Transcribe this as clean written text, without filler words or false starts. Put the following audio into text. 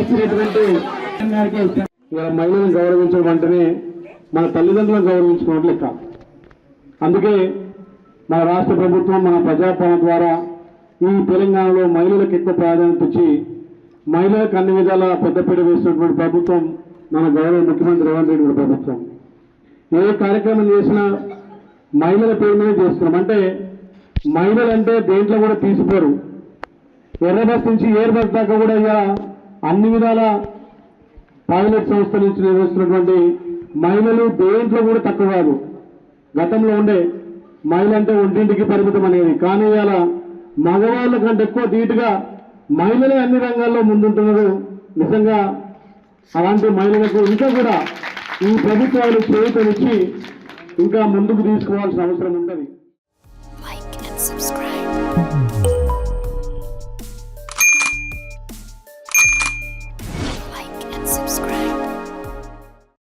ఇచ్చినటువంటి మహిళలను గౌరవించడం అంటేనే మన తల్లిదండ్రులను గౌరవించుకున్నట్లు లెక్క. అందుకే మన రాష్ట్ర ప్రభుత్వం మన ప్రజాపాలన ద్వారా ఈ తెలంగాణలో మహిళలకు ఎక్కువ ప్రాధాన్యత ఇచ్చి మహిళలకు అన్ని విధాల పెద్దపీట వేసినటువంటి ప్రభుత్వం మన గౌరవ ముఖ్యమంత్రి రేవంత్ రెడ్డి గారి ప్రభుత్వం. ఏ కార్యక్రమం చేసినా మహిళల పేరు మీద చేస్తున్నాం. అంటే మహిళలు అంటే దేంట్లో కూడా తీసిపోరు. ఎర్ర బస్ నుంచి ఎయిర్ బస్ దాకా కూడా ఇక అన్ని విధాల పైలట్ సంస్థ నుంచి నిర్వహిస్తున్నటువంటి మహిళలు దేంట్లో కూడా తక్కువ కాదు. గతంలో ఉండే మహిళ అంటే ఒంటింటికి పరిమితం అనేది, కానీ ఇవాళ మగవాళ్ళ కంటే ఎక్కువ ధీటుగా మహిళలే అన్ని రంగాల్లో ముందుంటున్నారు. నిజంగా అలాంటి మహిళలకు ఇంకా కూడా ఈ ప్రభుత్వాలు చేయూతనిచ్చి ఇంకా ముందుకు తీసుకోవాల్సిన అవసరం ఉంటుంది.